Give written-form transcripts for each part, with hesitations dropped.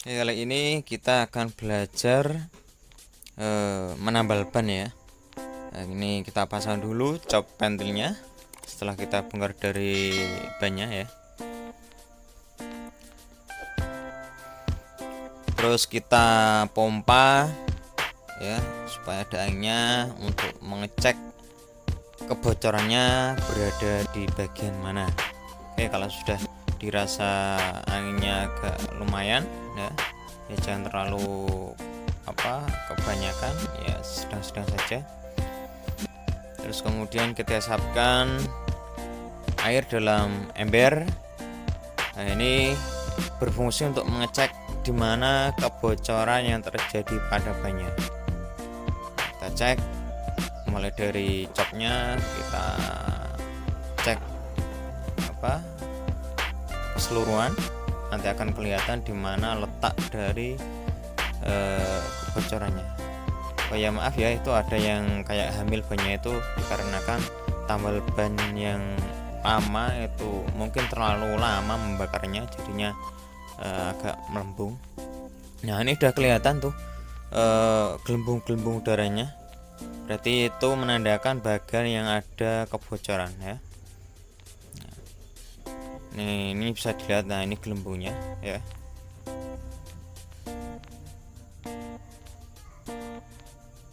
Kali ini kita akan belajar menambal ban ya. Nah, ini kita pasang dulu cop pentilnya setelah kita bongkar dari bannya ya. Terus kita pompa ya supaya ada anginnya untuk mengecek kebocorannya berada di bagian mana. Oke, kalau sudah dirasa anginnya agak lumayan ya jangan terlalu kebanyakan, ya sedang-sedang saja. Terus kemudian kita siapkan air dalam ember. Nah, ini berfungsi untuk mengecek di mana kebocoran yang terjadi pada bannya. Kita cek mulai dari copnya, kita cek keseluruhan, nanti akan kelihatan di mana letak dari kebocorannya. Oh ya, maaf ya, itu ada yang kayak hamil bannya itu dikarenakan tambal ban yang lama itu mungkin terlalu lama membakarnya, jadinya agak melembung. Nah, ini udah kelihatan tuh gelembung-gelembung udaranya, berarti itu menandakan bagian yang ada kebocoran ya. Nih, ini bisa dilihat, nah ini gelembungnya ya.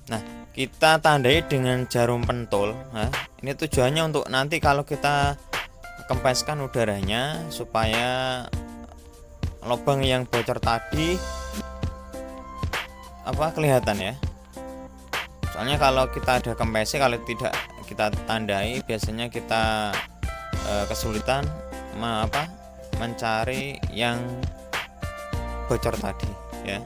Nah, kita tandai dengan jarum pentul. Nah, ini tujuannya untuk nanti kalau kita kempeskan udaranya supaya lubang yang bocor tadi kelihatan ya. Soalnya kalau kita ada kempesi, kalau tidak kita tandai, biasanya kita kesulitan mencari yang bocor tadi ya.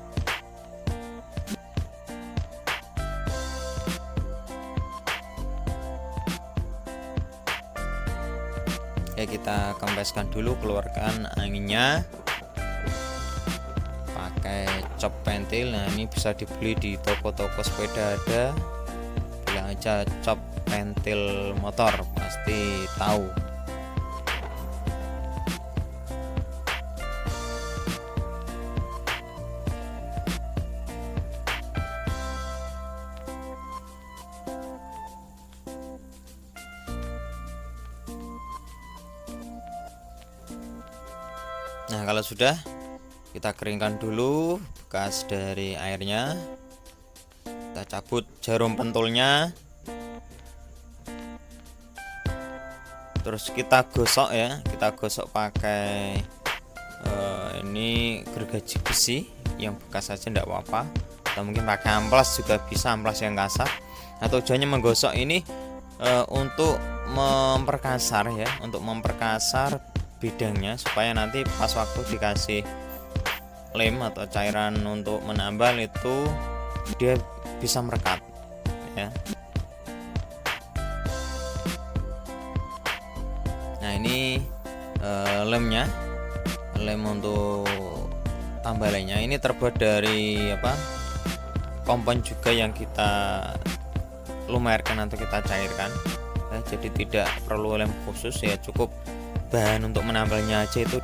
Ya, kita kempeskan dulu, keluarkan anginnya pakai cop pentil. Nah, ini bisa dibeli di toko-toko sepeda, ada, bilang aja cop pentil motor, pasti tahu. Nah, kalau sudah, kita keringkan dulu bekas dari airnya. Kita cabut jarum pentulnya. Terus kita gosok ya, kita gosok pakai ini gergaji besi yang bekas saja enggak apa-apa, atau mungkin pakai amplas juga bisa, amplas yang kasar. Nah, tujuannya menggosok ini untuk memperkasar ya, untuk memperkasar bidangnya supaya nanti pas waktu dikasih lem atau cairan untuk menambal itu dia bisa merekat ya. Nah, ini lemnya, lem untuk tambalannya ini terbuat dari kompon juga yang kita lumerkan atau kita cairkan ya, jadi tidak perlu lem khusus ya, cukup bahan untuk menambalnya aja itu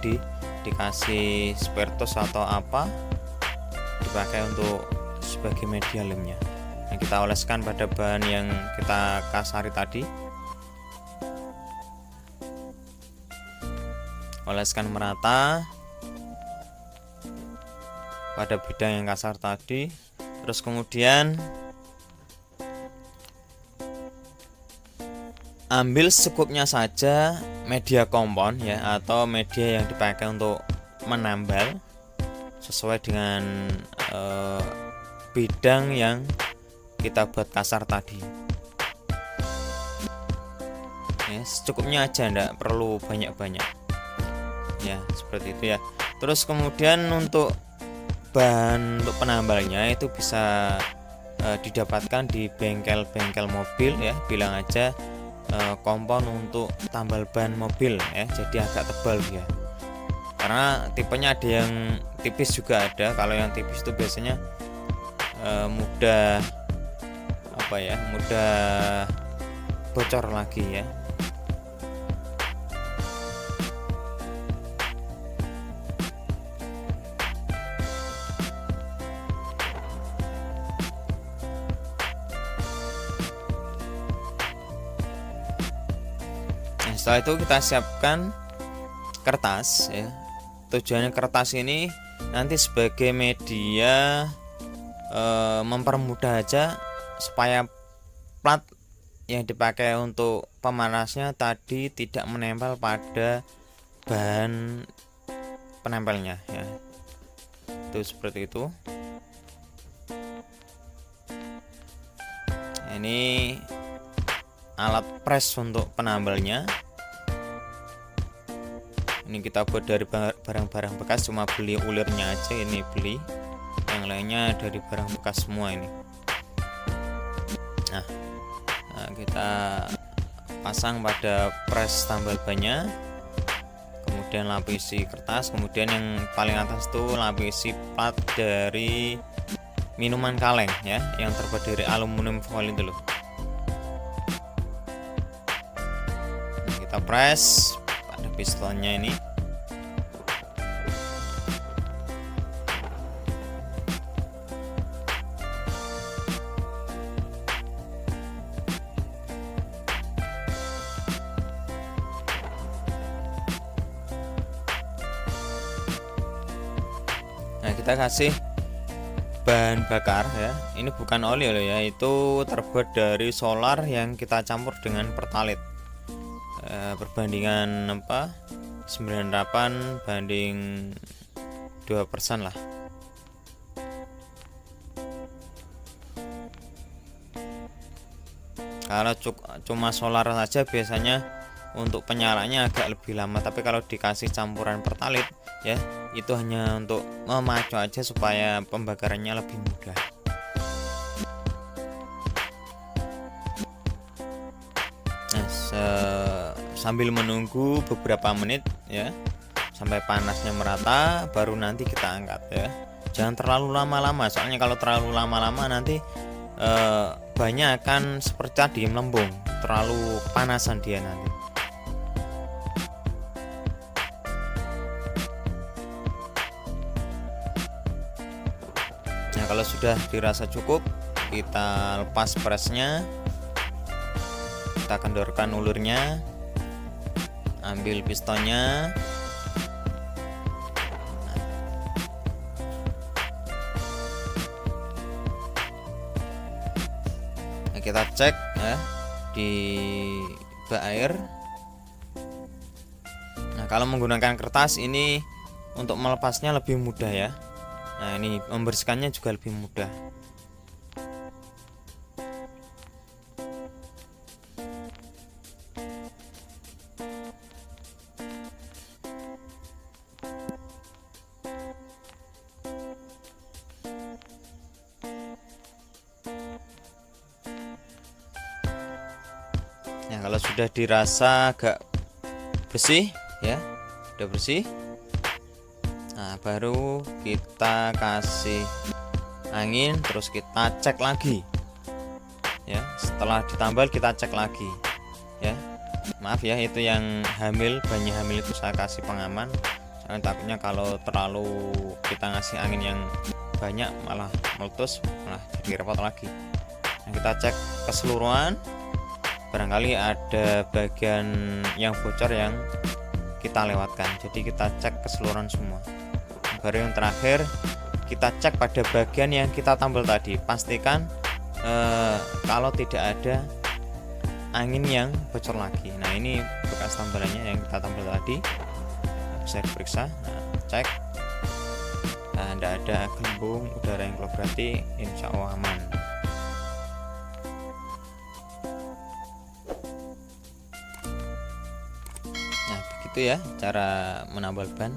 dikasih spiritus atau dipakai untuk sebagai media lemnya. Nah, kita oleskan pada bahan yang kita kasari tadi, oleskan merata pada bidang yang kasar tadi. Terus kemudian ambil secukupnya saja media kompon ya, atau media yang dipakai untuk menambal sesuai dengan bidang yang kita buat kasar tadi ya, secukupnya aja, enggak perlu banyak-banyak ya, seperti itu ya. Terus kemudian untuk bahan untuk penambalnya itu bisa didapatkan di bengkel-bengkel mobil ya, bilang aja kompon untuk tambal ban mobil ya, jadi agak tebal ya, karena tipenya ada yang tipis juga ada. Kalau yang tipis itu biasanya mudah mudah bocor lagi ya. Setelah itu kita siapkan kertas ya. Tujuannya kertas ini nanti sebagai media mempermudah aja supaya plat yang dipakai untuk pemanasnya tadi tidak menempel pada bahan penempelnya ya. Itu seperti itu. Ini alat press untuk penambalnya. Ini kita buat dari barang-barang bekas, cuma beli ulirnya aja ini beli, yang lainnya dari barang bekas semua ini. Nah, kita pasang pada press tambal bannya, kemudian lapisi kertas, kemudian yang paling atas itu lapisi plat dari minuman kaleng ya, yang terbuat dari aluminium foil itu loh. Nah, kita press pada pistonnya ini. Nah, kita kasih bahan bakar ya. Ini bukan oli loh ya, itu terbuat dari solar yang kita campur dengan pertalite. Perbandingan 98 banding 2% lah. Kalau cuma solar saja biasanya untuk penyalaannya agak lebih lama, tapi kalau dikasih campuran pertalite ya, itu hanya untuk memacu aja supaya pembakarannya lebih mudah. Nah, sambil menunggu beberapa menit ya sampai panasnya merata, baru nanti kita angkat ya. Jangan terlalu lama-lama, soalnya kalau terlalu lama-lama nanti banyak akan seperti tadi melembung, terlalu kepanasan dia nanti. Nah, kalau sudah dirasa cukup, kita lepas presnya, kita kendorkan ulurnya, ambil pistonnya. Nah, kita cek ya di bak air. Nah, kalau menggunakan kertas ini untuk melepasnya lebih mudah ya. Nah, ini membersihkannya juga lebih mudah. Nah, kalau sudah dirasa agak bersih ya, udah bersih. Nah, baru kita kasih angin, terus kita cek lagi ya. Setelah ditambal kita cek lagi ya. Maaf ya, itu yang hamil, banyak hamil itu saya kasih pengaman, soalnya takutnya kalau terlalu kita ngasih angin yang banyak malah meletus, malah jadi repot lagi. Nah, kita cek keseluruhan, barangkali ada bagian yang bocor yang kita lewatkan, jadi kita cek keseluruhan semua. Baru yang terakhir kita cek pada bagian yang kita tambal tadi, pastikan kalau tidak ada angin yang bocor lagi. Nah, ini bekas tambalannya yang kita tambal tadi, bisa diperiksa. Nah, cek, nah, tidak ada gelembung udara yang keluar, berarti insya Allah aman. Nah, begitu ya cara menambal ban.